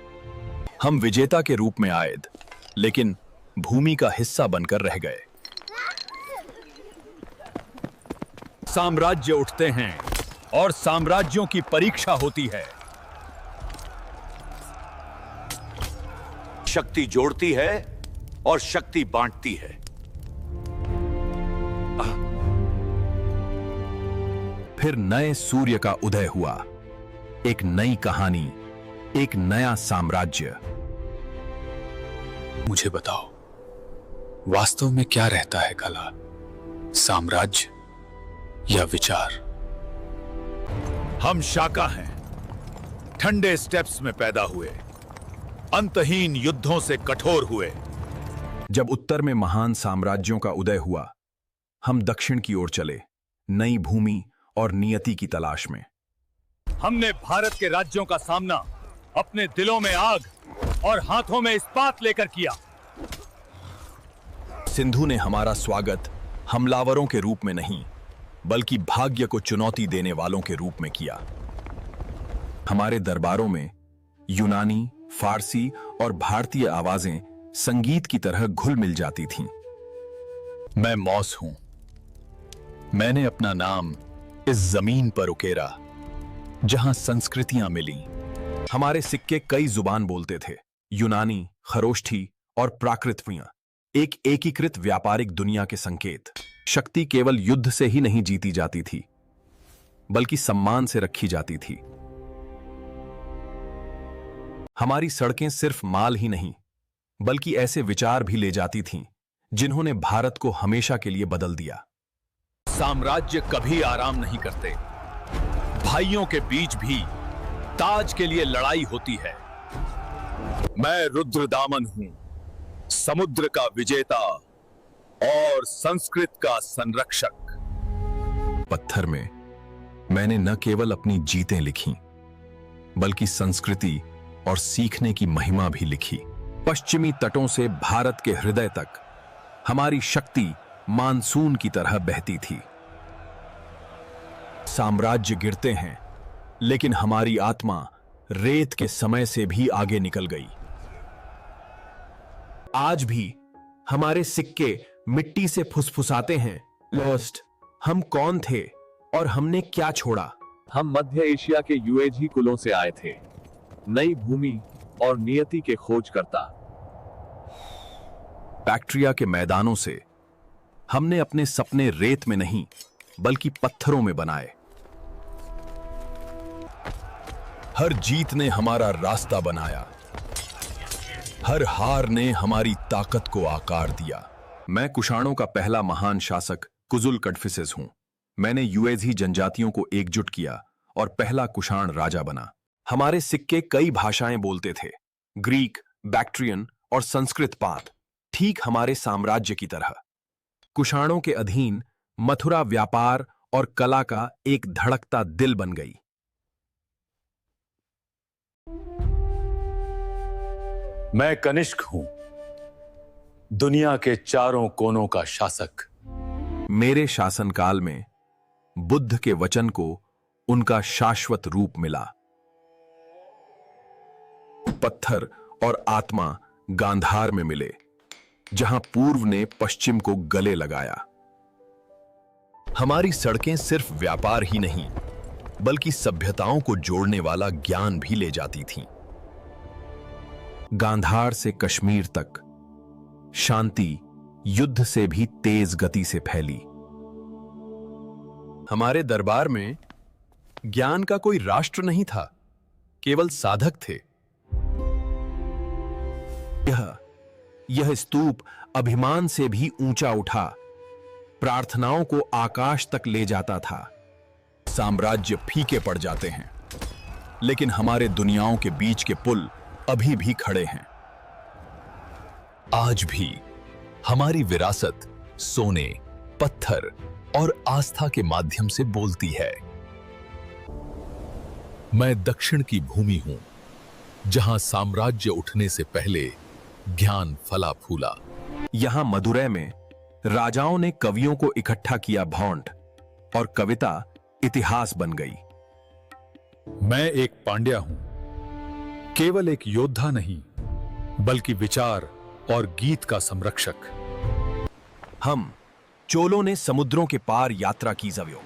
हम विजेता के रूप में आए, लेकिन भूमि का हिस्सा बनकर रह गए। साम्राज्य उठते हैं और साम्राज्यों की परीक्षा होती है। शक्ति जोड़ती है और शक्ति बांटती है। फिर नए सूर्य का उदय हुआ, एक नई कहानी, एक नया साम्राज्य। मुझे बताओ, वास्तव में क्या रहता है कला, साम्राज्य या विचार? हम शाका हैं, ठंडे स्टेप्स में पैदा हुए, अंतहीन युद्धों से कठोर हुए। जब उत्तर में महान साम्राज्यों का उदय हुआ, हम दक्षिण की ओर चले, नई भूमि और नियति की तलाश में। हमने भारत के राज्यों का सामना अपने दिलों में आग और हाथों में इस्पात लेकर किया। सिंधु ने हमारा स्वागत हमलावरों के रूप में नहीं, बल्कि भाग्य को चुनौती देने वालों के रूप में किया। हमारे दरबारों में यूनानी, फारसी और भारतीय आवाजें संगीत की तरह घुल मिल जाती थीं। मैं मौस हूं। मैंने अपना नाम इस जमीन पर उकेरा जहां संस्कृतियां मिली। हमारे सिक्के कई जुबान बोलते थे, यूनानी, खरोष्ठी और प्राकृतवियां, एक एकीकृत व्यापारिक दुनिया के संकेत। शक्ति केवल युद्ध से ही नहीं जीती जाती थी, बल्कि सम्मान से रखी जाती थी। हमारी सड़कें सिर्फ माल ही नहीं, बल्कि ऐसे विचार भी ले जाती थीं जिन्होंने भारत को हमेशा के लिए बदल दिया। साम्राज्य कभी आराम नहीं करते। भाइयों के बीच भी ताज के लिए लड़ाई होती है। मैं रुद्रदामन हूं, समुद्र का विजेता और संस्कृत का संरक्षक। पत्थर में मैंने न केवल अपनी जीतें लिखीं, बल्कि संस्कृति और सीखने की महिमा भी लिखी। पश्चिमी तटों से भारत के हृदय तक हमारी शक्ति मानसून की तरह बहती थी। साम्राज्य गिरते हैं, लेकिन हमारी आत्मा रेत के समय से भी आगे निकल गई। आज भी हमारे सिक्के मिट्टी से फुसफुसाते हैं, लॉस्ट, हम कौन थे और हमने क्या छोड़ा। हम मध्य एशिया के यूएझी कुलों से आए थे, नई भूमि और नियति के खोजकर्ता। बैक्ट्रिया के मैदानों से हमने अपने सपने रेत में नहीं, बल्कि पत्थरों में बनाए। हर जीत ने हमारा रास्ता बनाया, हर हार ने हमारी ताकत को आकार दिया। मैं कुषाणों का पहला महान शासक कुजुल कडफिसेस हूं। मैंने यूएझी जनजातियों को एकजुट किया और पहला कुषाण राजा बना। हमारे सिक्के कई भाषाएं बोलते थे, ग्रीक, बैक्ट्रियन और संस्कृत पात, ठीक हमारे साम्राज्य की तरह। कुषाणों के अधीन मथुरा व्यापार और कला का एक धड़कता दिल बन गई। मैं कनिष्क हूं, दुनिया के चारों कोनों का शासक। मेरे शासनकाल में बुद्ध के वचन को उनका शाश्वत रूप मिला। पत्थर और आत्मा गांधार में मिले, जहां पूर्व ने पश्चिम को गले लगाया। हमारी सड़कें सिर्फ व्यापार ही नहीं, बल्कि सभ्यताओं को जोड़ने वाला ज्ञान भी ले जाती थीं। गांधार से कश्मीर तक शांति युद्ध से भी तेज गति से फैली। हमारे दरबार में ज्ञान का कोई राष्ट्र नहीं था, केवल साधक थे। यह स्तूप अभिमान से भी ऊंचा उठा, प्रार्थनाओं को आकाश तक ले जाता था। साम्राज्य फीके पड़ जाते हैं, लेकिन हमारे दुनियाओं के बीच के पुल अभी भी खड़े हैं। आज भी हमारी विरासत सोने, पत्थर और आस्था के माध्यम से बोलती है। मैं दक्षिण की भूमि हूं, जहां साम्राज्य उठने से पहले ज्ञान फला फूला। यहां मदुरै में राजाओं ने कवियों को इकट्ठा किया भौंट, और कविता इतिहास बन गई। मैं एक पांड्या हूं, केवल एक योद्धा नहीं, बल्कि विचार और गीत का संरक्षक। हम चोलों ने समुद्रों के पार यात्रा की जव्यो।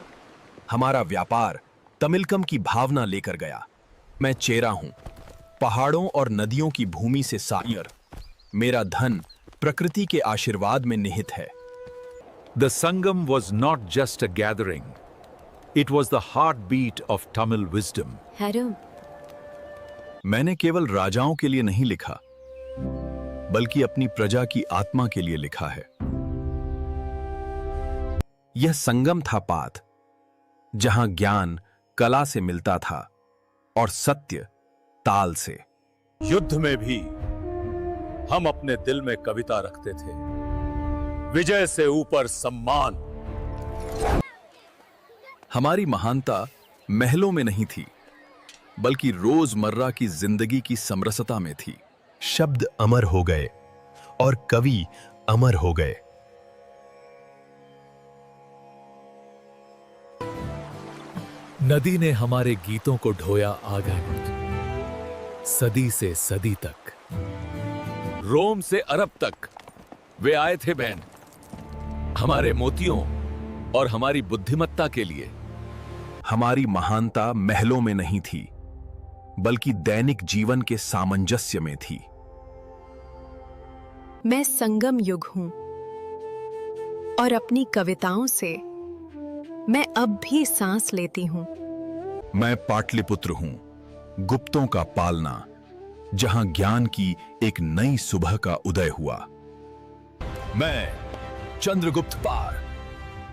हमारा व्यापार तमिलकम की भावना लेकर गया। मैं चेरा हूं, पहाड़ों और नदियों की भूमि से सायर। मेरा धन प्रकृति के आशीर्वाद में निहित है। The Sangam was not just a gathering. It was the heartbeat of Tamil wisdom. Harem, मैंने केवल राजाओं के लिए नहीं लिखा, बल्कि अपनी प्रजा की आत्मा के लिए लिखा है। यह संगम था पात, जहां ज्ञान कला से मिलता था और सत्य ताल से। युद्ध में भी हम अपने दिल में कविता रखते थे, विजय से ऊपर सम्मान। हमारी महानता महलों में नहीं थी, बल्कि रोजमर्रा की जिंदगी की समरसता में थी। शब्द अमर हो गए और कवि अमर हो गए। नदी ने हमारे गीतों को ढोया आगे सदी से सदी तक, रोम से अरब तक वे आए थे बहन, हमारे मोतियों और हमारी बुद्धिमत्ता के लिए। हमारी महानता महलों में नहीं थी, बल्कि दैनिक जीवन के सामंजस्य में थी। मैं संगम युग हूं और अपनी कविताओं से मैं अब भी सांस लेती हूं। मैं पाटलिपुत्र हूं, गुप्तों का पालना, जहां ज्ञान की एक नई सुबह का उदय हुआ। मैं चंद्रगुप्त पार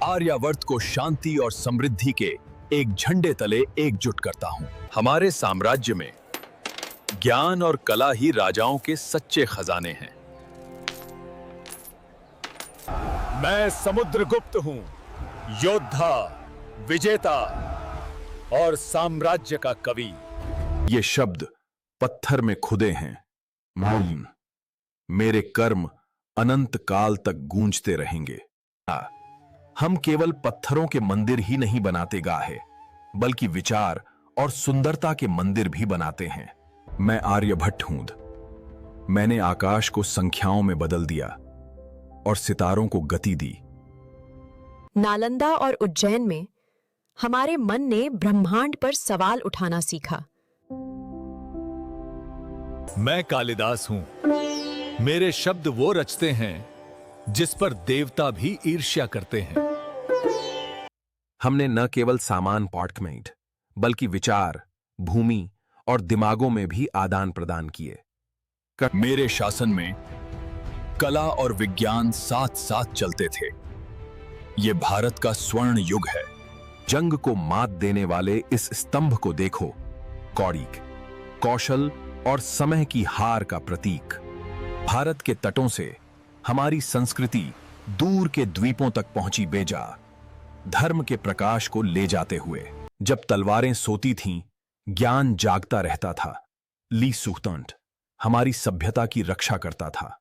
आर्यावर्त को शांति और समृद्धि के एक झंडे तले एकजुट करता हूं। हमारे साम्राज्य में ज्ञान और कला ही राजाओं के सच्चे खजाने हैं। मैं समुद्रगुप्त हूं, योद्धा, विजेता और साम्राज्य का कवि। ये शब्द पत्थर में खुदे हैं। मौन, मेरे कर्म अनंत काल तक गूंजते रहेंगे। हम केवल पत्थरों के मंदिर ही नहीं बनाते गाहे, बल्कि विचार और सुंदरता के मंदिर भी बनाते हैं। मैं आर्यभट्ट हूं। मैंने आकाश को संख्याओं में बदल दिया और सितारों को गति दी। नालंदा और उज्जैन में हमारे मन ने ब्रह्मांड पर सवाल उठाना सीखा। मैं कालिदास हूं, मेरे शब्द वो रचते हैं जिस पर देवता भी ईर्ष्या करते हैं। हमने न केवल सामान पार्टमेंट, बल्कि विचार, भूमि और दिमागों में भी आदान प्रदान किए। मेरे शासन में कला और विज्ञान साथ साथ चलते थे। ये भारत का स्वर्ण युग है। जंग को मात देने वाले इस स्तंभ को देखो, कौड़ी, कौशल और समय की हार का प्रतीक। भारत के तटों से हमारी संस्कृति दूर के द्वीपों तक पहुंची बेजा, धर्म के प्रकाश को ले जाते हुए। जब तलवारें सोती थीं, ज्ञान जागता रहता था। ली सुख्तंट हमारी सभ्यता की रक्षा करता था।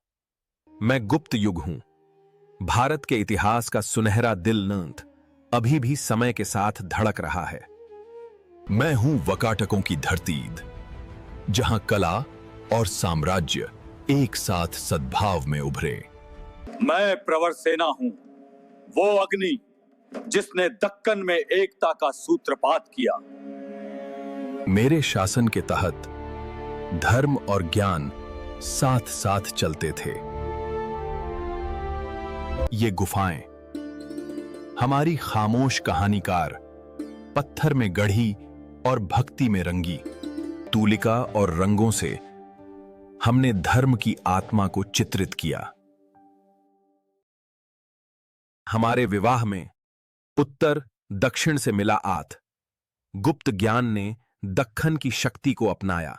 मैं गुप्त युग हूं। भारत के इतिहास का सुनहरा दिल नंत अभी भी समय के साथ धड़क रहा है। मैं हूं वकाटकों की धरती, जहां कला और साम्राज्य एक साथ सद्भाव में उभरे। मैं प्रवर सेना हूं, वो अग्नि जिसने दक्कन में एकता का सूत्रपात किया। मेरे शासन के तहत धर्म और ज्ञान साथ साथ चलते थे। ये गुफाएं हमारी खामोश कहानीकार, पत्थर में गढ़ी और भक्ति में रंगी। तूलिका और रंगों से हमने धर्म की आत्मा को चित्रित किया। हमारे विवाह में उत्तर दक्षिण से मिला आत। गुप्त ज्ञान ने दक्खन की शक्ति को अपनाया।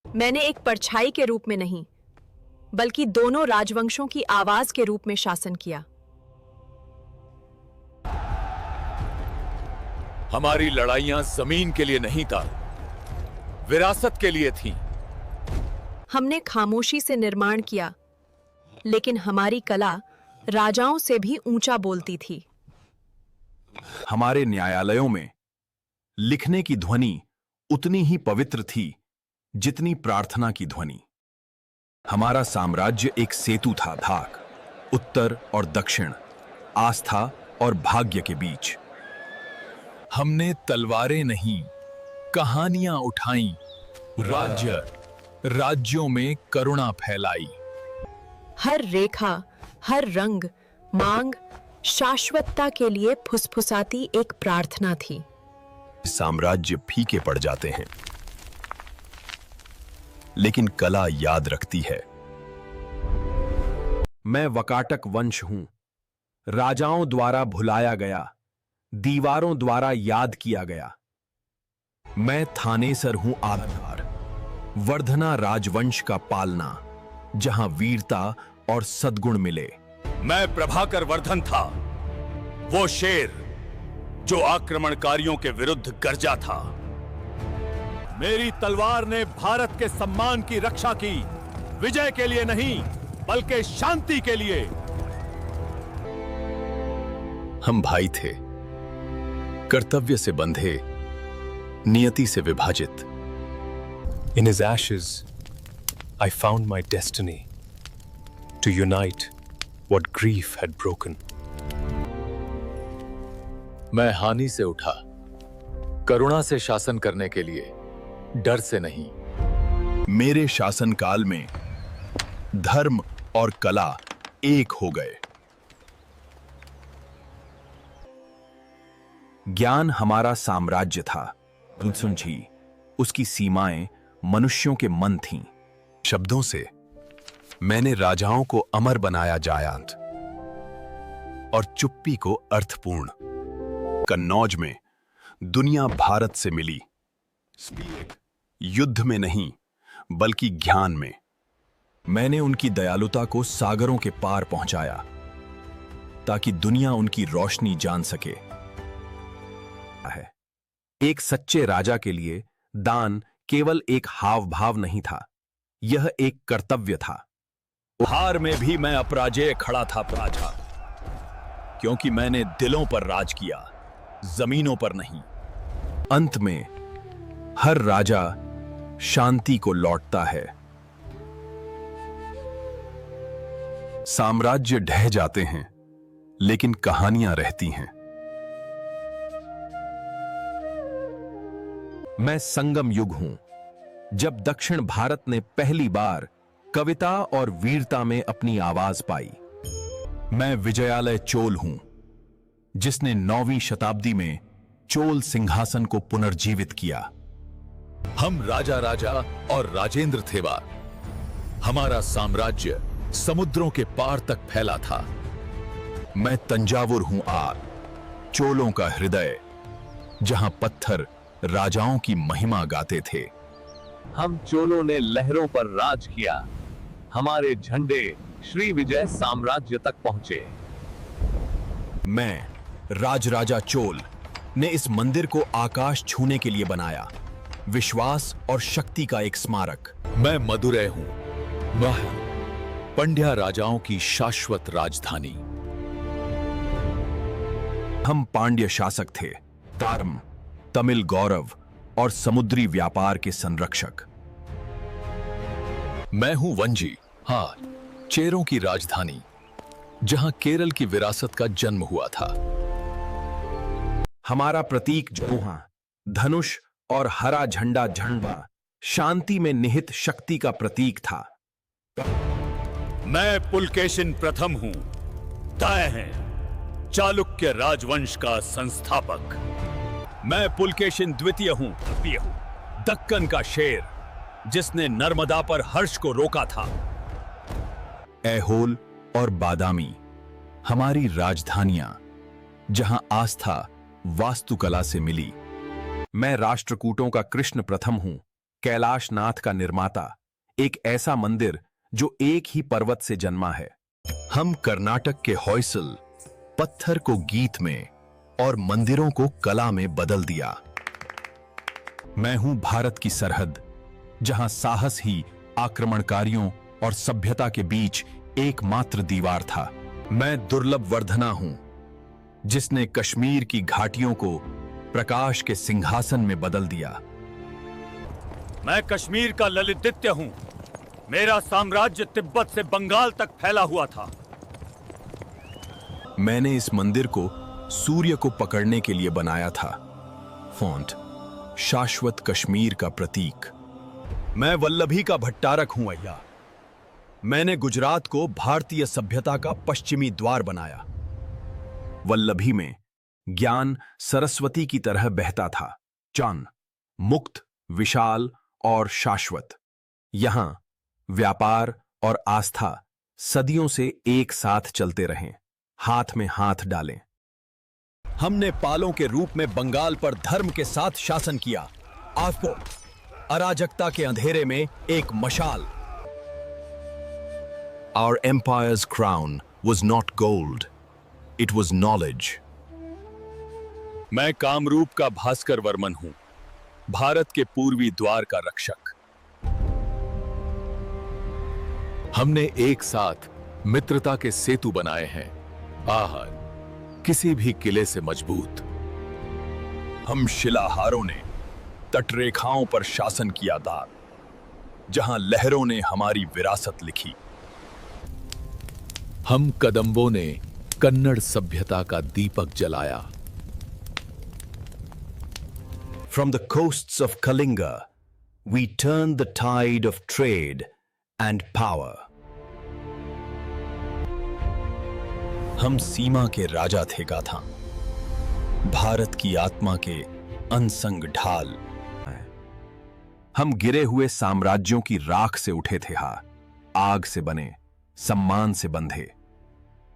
मैंने एक परछाई के रूप में नहीं, बल्कि दोनों राजवंशों की आवाज के रूप में शासन किया। हमारी लड़ाइयां जमीन के लिए नहीं था, विरासत के लिए थीं। हमने खामोशी से निर्माण किया, लेकिन हमारी कला राजाओं से भी ऊंचा बोलती थी। हमारे न्यायालयों में लिखने की ध्वनि उतनी ही पवित्र थी जितनी प्रार्थना की ध्वनि। हमारा साम्राज्य एक सेतु था, धाक, उत्तर और दक्षिण, आस्था और भाग्य के बीच। हमने तलवारें नहीं, कहानियां उठाई, राज्यों में करुणा फैलाई। हर रेखा, हर रंग, मांग शाश्वतता के लिए फुसफुसाती एक प्रार्थना थी। साम्राज्य फीके पड़ जाते हैं, लेकिन कला याद रखती है। मैं वकाटक वंश हूं, राजाओं द्वारा भुलाया गया, दीवारों द्वारा याद किया गया। मैं थानेसर हूं, आधार, वर्धना राजवंश का पालना, जहां वीरता और सद्गुण मिले। मैं प्रभाकर वर्धन था, वो शेर जो आक्रमणकारियों के विरुद्ध गरजा था। मेरी तलवार ने भारत के सम्मान की रक्षा की, विजय के लिए नहीं बल्कि शांति के लिए। हम भाई थे, कर्तव्य से बंधे, नियति से विभाजित। In his ashes, I found my destiny to unite what grief had broken. मैं हानि से उठा, करुणा से शासन करने के लिए, डर से नहीं। मेरे शासनकाल में धर्म और कला एक हो गए। ज्ञान हमारा साम्राज्य था, सुलझी उसकी सीमाएं मनुष्यों के मन थीं। शब्दों से मैंने राजाओं को अमर बनाया जायांत और चुप्पी को अर्थपूर्ण। कन्नौज में दुनिया भारत से मिली, युद्ध में नहीं बल्कि ज्ञान में। मैंने उनकी दयालुता को सागरों के पार पहुंचाया ताकि दुनिया उनकी रोशनी जान सके। एक सच्चे राजा के लिए दान केवल एक हाव भाव नहीं था, यह एक कर्तव्य था। हार में भी मैं अपराजेय खड़ा था राजा, क्योंकि मैंने दिलों पर राज किया, जमीनों पर नहीं। अंत में हर राजा शांति को लौटता है। साम्राज्य ढह जाते हैं लेकिन कहानियां रहती हैं। मैं संगम युग हूं, जब दक्षिण भारत ने पहली बार कविता और वीरता में अपनी आवाज पाई। मैं विजयालय चोल हूं, जिसने 9वीं शताब्दी में चोल सिंहासन को पुनर्जीवित किया। हम राजा राजा और राजेंद्र थे। हमारा साम्राज्य समुद्रों के पार तक फैला था। मैं तंजावुर हूं चोलों का हृदय, जहां पत्थर राजाओं की महिमा गाते थे। हम चोलों ने लहरों पर राज किया, हमारे झंडे श्री विजय साम्राज्य तक पहुंचे। मैं राजराजा चोल ने इस मंदिर को आकाश छूने के लिए बनाया, विश्वास और शक्ति का एक स्मारक। मैं मदुरै हूं, पंड्या राजाओं की शाश्वत राजधानी। हम पांड्य शासक थे, तारम, तमिल गौरव और समुद्री व्यापार के संरक्षक। मैं हूं वंजी, चेरों की राजधानी, जहां केरल की विरासत का जन्म हुआ था। हमारा प्रतीक जोहा, धनुष और हरा झंडा झंडा शांति में निहित शक्ति का प्रतीक था। मैं पुलकेशिन प्रथम हूं, दाएं हैं, चालुक्य राजवंश का संस्थापक। मैं पुलकेशिन द्वितीय हूं, दक्कन का शेर, जिसने नर्मदा पर हर्ष को रोका था। ऐहोल और बादामी हमारी राजधानियां, जहां आस्था वास्तुकला से मिली। मैं राष्ट्रकूटों का कृष्ण प्रथम हूं, कैलाशनाथ का निर्माता, एक ऐसा मंदिर जो एक ही पर्वत से जन्मा है। हम कर्नाटक के होयसल, पत्थर को गीत में और मंदिरों को कला में बदल दिया। मैं हूं भारत की सरहद, जहां साहस ही आक्रमणकारियों और सभ्यता के बीच एकमात्र दीवार था। मैं दुर्लभ वर्धना हूं, जिसने कश्मीर की घाटियों को प्रकाश के सिंहासन में बदल दिया। मैं कश्मीर का ललितादित्य हूं, मेरा साम्राज्य तिब्बत से बंगाल तक फैला हुआ था। मैंने इस मंदिर को सूर्य को पकड़ने के लिए बनाया था। फॉन्ट शाश्वत कश्मीर का प्रतीक। मैं वल्लभी का भट्टारक हूं अय्या। मैंने गुजरात को भारतीय सभ्यता का पश्चिमी द्वार बनाया। वल्लभी में ज्ञान सरस्वती की तरह बहता था, चान, मुक्त, विशाल और शाश्वत। यहां व्यापार और आस्था सदियों से एक साथ चलते रहें, हाथ में हाथ डालें। हमने पालों के रूप में बंगाल पर धर्म के साथ शासन किया। आपको अराजकता के अंधेरे में एक मशाल। Our empire's crown was not gold, it was knowledge. मैं कामरूप का भास्कर वर्मन हूं, भारत के पूर्वी द्वार का रक्षक। हमने एक साथ मित्रता के सेतु बनाए हैं, किसी भी किले से मजबूत। हम शिलाहारों ने तटरेखाओं पर शासन किया था, जहां लहरों ने हमारी विरासत लिखी। हम कदंबों ने कन्नड़ सभ्यता का दीपक जलाया। From the coasts of Kalinga, we turned the tide of trade and power. हम सीमा के राजा थे गाथा, भारत की आत्मा के अनसंग ढाल। हम गिरे हुए साम्राज्यों की राख से उठे थे, आग से बने, सम्मान से बंधे।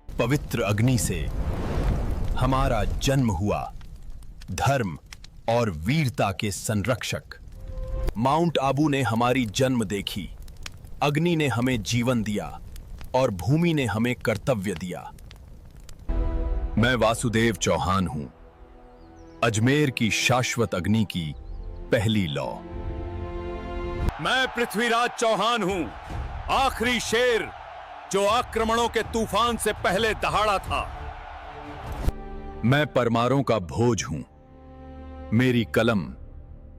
पवित्र अग्नि से हमारा जन्म हुआ, धर्म और वीरता के संरक्षक। माउंट आबू ने हमारी जन्म देखी, अग्नि ने हमें जीवन दिया और भूमि ने हमें कर्तव्य दिया। मैं वासुदेव चौहान हूं, अजमेर की शाश्वत अग्नि की पहली लौ। मैं पृथ्वीराज चौहान हूं, आखिरी शेर जो आक्रमणों के तूफान से पहले दहाड़ा था। मैं परमारों का भोज हूं, मेरी कलम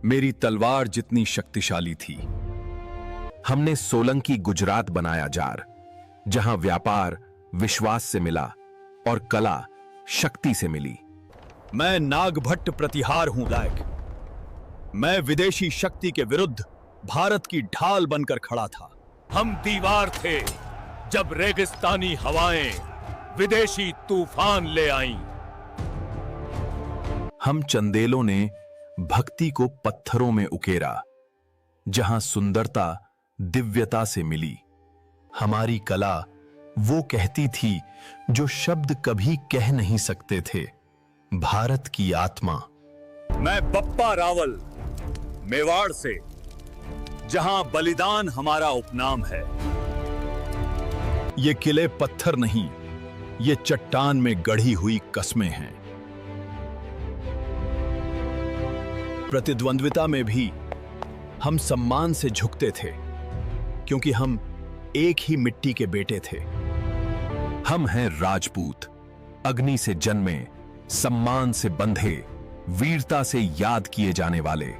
मेरी तलवार जितनी शक्तिशाली थी। हमने सोलंकी गुजरात बनाया जार, जहां व्यापार विश्वास से मिला और कला शक्ति से मिली। मैं नागभट्ट प्रतिहार हूं लायक। मैं विदेशी शक्ति के विरुद्ध भारत की ढाल बनकर खड़ा था। हम दीवार थे जब रेगिस्तानी हवाएं विदेशी तूफान ले आईं। हम चंदेलों ने भक्ति को पत्थरों में उकेरा, जहां सुंदरता दिव्यता से मिली। हमारी कला वो कहती थी जो शब्द कभी कह नहीं सकते थे। भारत की आत्मा। मैं बप्पा रावल, मेवाड़ से, जहां बलिदान हमारा उपनाम है। ये किले पत्थर नहीं, ये चट्टान में गढ़ी हुई कस्में हैं। प्रतिद्वंद्विता में भी हम सम्मान से झुकते थे, क्योंकि हम एक ही मिट्टी के बेटे थे। हम हैं राजपूत, अग्नि से जन्मे, सम्मान से बंधे, वीरता से याद किए जाने वाले।